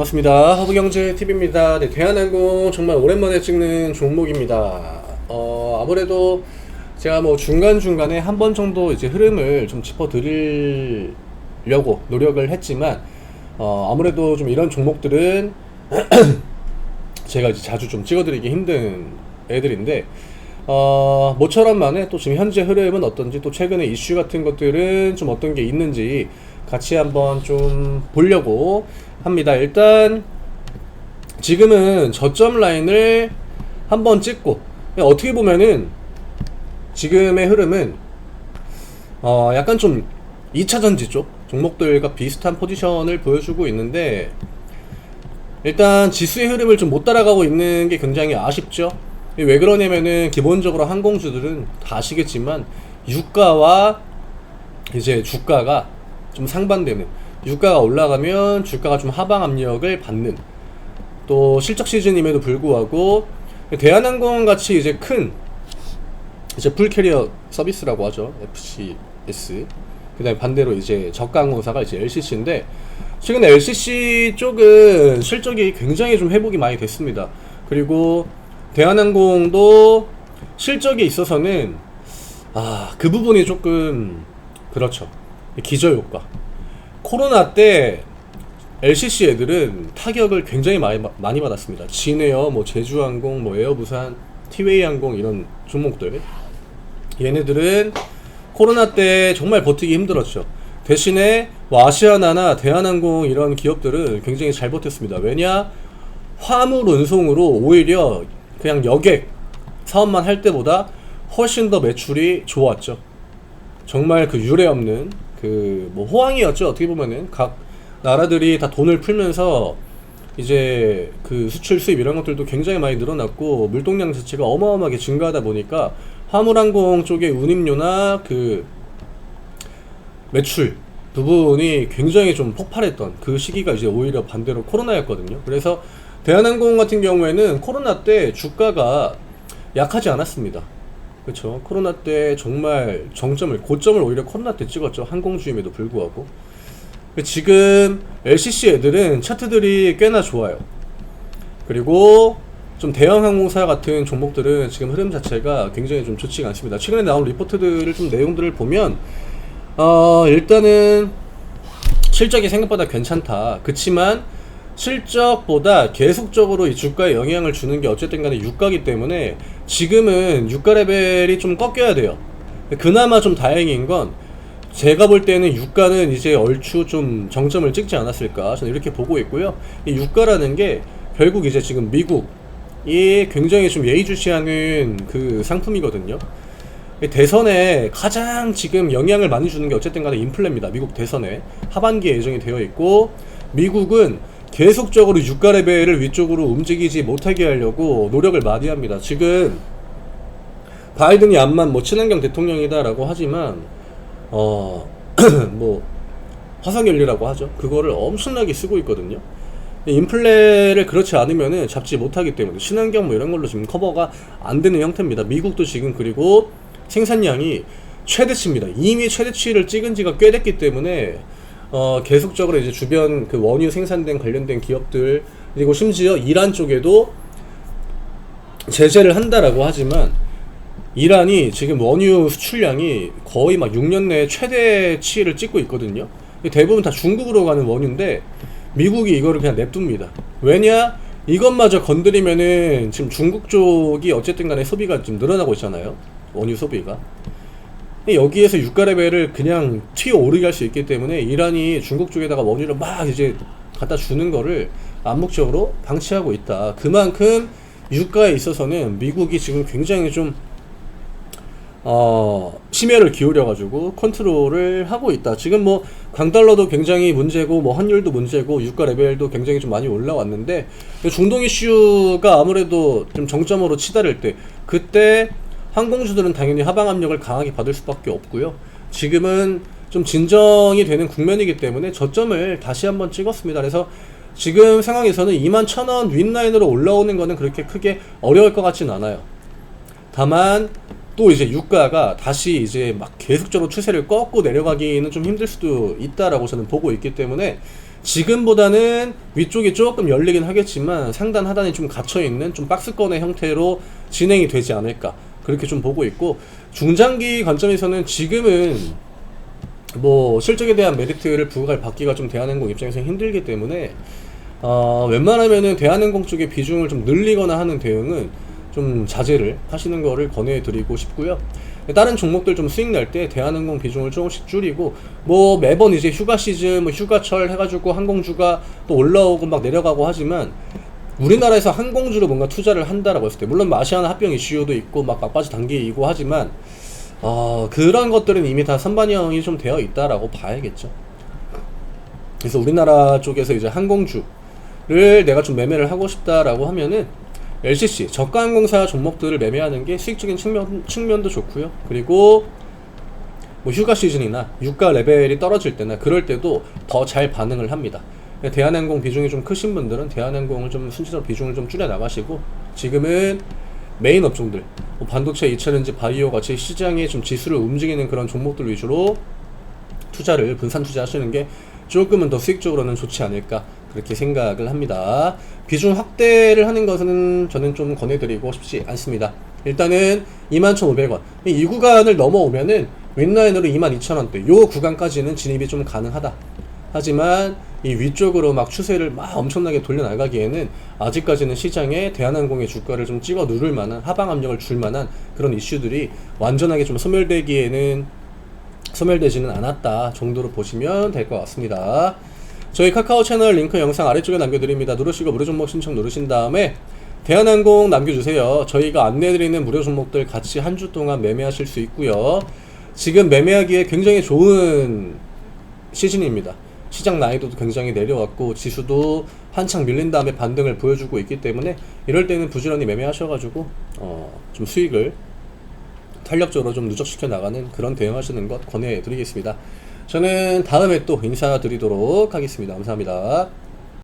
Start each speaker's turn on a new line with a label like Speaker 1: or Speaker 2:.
Speaker 1: 반갑습니다. 허브경제TV입니다. 네, 대한항공 정말 오랜만에 찍는 종목입니다. 아무래도 제가 뭐 중간중간에 한 번 정도 이제 흐름을 좀 짚어드리려고 노력을 했지만, 아무래도 좀 이런 종목들은 제가 이제 자주 좀 찍어드리기 힘든 애들인데, 모처럼 만에 또 지금 현재 흐름은 어떤지, 또 최근에 이슈 같은 것들은 좀 어떤 게 있는지 같이 한번 좀 보려고 합니다. 일단 지금은 저점 라인을 한번 찍고, 어떻게 보면은 지금의 흐름은 약간 좀 2차전지 쪽 종목들과 비슷한 포지션을 보여주고 있는데, 일단 지수의 흐름을 좀 못 따라가고 있는 게 굉장히 아쉽죠. 왜 그러냐면은 기본적으로 항공주들은 다 아시겠지만 유가와 이제 주가가 좀 상반되는, 유가가 올라가면 주가가 좀 하방 압력을 받는, 또 실적 시즌임에도 불구하고 대한항공 같이 이제 큰 이제 풀캐리어 서비스라고 하죠, FCS. 그 다음에 반대로 이제 저가 항공사가 이제 LCC인데, 최근에 LCC 쪽은 실적이 굉장히 좀 회복이 많이 됐습니다. 그리고 대한항공도 실적에 있어서는 그 부분이 조금 그렇죠. 기저효과. 코로나 때 LCC 애들은 타격을 굉장히 많이 받았습니다. 진에어, 뭐 제주항공, 뭐 에어부산, 티웨이항공 이런 종목들, 얘네들은 코로나 때 정말 버티기 힘들었죠. 대신에 뭐 아시아나나 대한항공 이런 기업들은 굉장히 잘 버텼습니다. 왜냐? 화물 운송으로 오히려 그냥 여객 사업만 할 때보다 훨씬 더 매출이 좋았죠. 정말 그 유례 없는 그 뭐 호황이었죠. 어떻게 보면은 각 나라들이 다 돈을 풀면서 이제 그 수출 수입 이런 것들도 굉장히 많이 늘어났고, 물동량 자체가 어마어마하게 증가하다 보니까 화물항공 쪽의 운임료나 그 매출 부분이 굉장히 좀 폭발했던 그 시기가 이제 오히려 반대로 코로나였거든요. 그래서 대한항공 같은 경우에는 코로나 때 주가가 약하지 않았습니다. 그렇죠. 코로나 때 정말 고점을 오히려 코로나 때 찍었죠. 항공주임에도 불구하고. 지금 LCC 애들은 차트들이 꽤나 좋아요. 그리고 좀 대형 항공사 같은 종목들은 지금 흐름 자체가 굉장히 좀 좋지가 않습니다. 최근에 나온 리포트들을 좀 내용들을 보면 일단은 실적이 생각보다 괜찮다. 그치만 실적보다 계속적으로 이 주가에 영향을 주는 게 어쨌든 간에 유가기 때문에 지금은 유가 레벨이 좀 꺾여야 돼요. 그나마 좀 다행인 건, 제가 볼 때는 유가는 이제 얼추 좀 정점을 찍지 않았을까, 저는 이렇게 보고 있고요. 이 유가라는 게 결국 이제 지금 미국이 굉장히 좀 예의주시하는 그 상품이거든요. 대선에 가장 지금 영향을 많이 주는 게 어쨌든 간에 인플레입니다. 미국 대선에 하반기에 예정이 되어 있고, 미국은 계속적으로 유가 레벨을 위쪽으로 움직이지 못하게 하려고 노력을 많이 합니다. 지금 바이든이 암만 뭐 친환경 대통령이다라고 하지만 뭐 화석연료라고 하죠. 그거를 엄청나게 쓰고 있거든요. 인플레를 그렇지 않으면은 잡지 못하기 때문에 친환경 뭐 이런 걸로 지금 커버가 안 되는 형태입니다. 미국도 지금, 그리고 생산량이 최대치입니다. 이미 최대치를 찍은 지가 꽤 됐기 때문에 계속적으로 이제 주변 그 원유 생산된 관련된 기업들, 그리고 심지어 이란 쪽에도 제재를 한다라고 하지만, 이란이 지금 원유 수출량이 거의 막 6년 내에 최대치를 찍고 있거든요. 대부분 다 중국으로 가는 원유인데 미국이 이거를 그냥 냅둡니다. 왜냐? 이것마저 건드리면은 지금 중국 쪽이 어쨌든 간에 소비가 좀 늘어나고 있잖아요. 원유 소비가. 여기에서 유가 레벨을 그냥 튀어 오르게 할 수 있기 때문에 이란이 중국 쪽에다가 원유를 막 이제 갖다 주는 거를 암묵적으로 방치하고 있다. 그만큼 유가에 있어서는 미국이 지금 굉장히 좀 심혈을 기울여가지고 컨트롤을 하고 있다. 지금 뭐 강달러도 굉장히 문제고, 뭐 환율도 문제고, 유가 레벨도 굉장히 좀 많이 올라왔는데, 중동 이슈가 아무래도 좀 정점으로 치달을 때, 그때 항공주들은 당연히 하방 압력을 강하게 받을 수밖에 없고요. 지금은 좀 진정이 되는 국면이기 때문에 저점을 다시 한번 찍었습니다. 그래서 지금 상황에서는 21,000원 윗라인으로 올라오는 거는 그렇게 크게 어려울 것 같진 않아요. 다만 또 이제 유가가 다시 이제 막 계속적으로 추세를 꺾고 내려가기는 좀 힘들 수도 있다라고 저는 보고 있기 때문에, 지금보다는 위쪽이 조금 열리긴 하겠지만 상단 하단이 좀 갇혀있는 좀 박스권의 형태로 진행이 되지 않을까 그렇게 좀 보고 있고, 중장기 관점에서는 지금은 뭐 실적에 대한 메리트를 부각할 받기가 좀 대한항공 입장에서 힘들기 때문에 웬만하면은 대한항공 쪽의 비중을 좀 늘리거나 하는 대응은 좀 자제를 하시는 거를 권해드리고 싶고요. 다른 종목들 좀 수익 날 때 대한항공 비중을 조금씩 줄이고, 뭐 매번 이제 휴가 시즌, 뭐 휴가철 해가지고 항공주가 또 올라오고 막 내려가고 하지만, 우리나라에서 항공주로 뭔가 투자를 한다라고 했을 때, 물론 뭐 아시아나 합병 이슈도 있고 막 막바지 단계이고 하지만 그런 것들은 이미 다 선반영이 좀 되어 있다라고 봐야겠죠. 그래서 우리나라 쪽에서 이제 항공주를 내가 좀 매매를 하고 싶다라고 하면은 LCC 저가항공사 종목들을 매매하는 게 수익적인 측면도 좋고요. 그리고 뭐 휴가 시즌이나 유가 레벨이 떨어질 때나 그럴 때도 더 잘 반응을 합니다. 대한항공 비중이 좀 크신 분들은 대한항공을 좀 순차적으로 비중을 좀 줄여 나가시고, 지금은 메인 업종들, 뭐 반도체, 2차전지, 바이오 같이 시장에 좀 지수를 움직이는 그런 종목들 위주로 투자를 분산 투자하시는 게 조금은 더 수익적으로는 좋지 않을까 그렇게 생각을 합니다. 비중 확대를 하는 것은 저는 좀 권해드리고 싶지 않습니다. 일단은 21,500원 이 구간을 넘어오면은 윗라인으로 22,000원대 요 구간까지는 진입이 좀 가능하다. 하지만 이 위쪽으로 막 추세를 막 엄청나게 돌려나가기에는 아직까지는 시장에 대한항공의 주가를 좀 찍어 누를 만한, 하방 압력을 줄 만한 그런 이슈들이 완전하게 좀 소멸되지는 않았다 정도로 보시면 될 것 같습니다. 저희 카카오 채널 링크 영상 아래쪽에 남겨드립니다. 누르시고 무료 종목 신청 누르신 다음에 대한항공 남겨주세요. 저희가 안내해드리는 무료 종목들 같이 한 주 동안 매매하실 수 있고요. 지금 매매하기에 굉장히 좋은 시즌입니다. 시장 난이도도 굉장히 내려왔고 지수도 한창 밀린 다음에 반등을 보여주고 있기 때문에 이럴 때는 부지런히 매매하셔가지고 좀 수익을 탄력적으로 좀 누적시켜 나가는 그런 대응하시는 것 권해드리겠습니다. 저는 다음에 또 인사드리도록 하겠습니다. 감사합니다.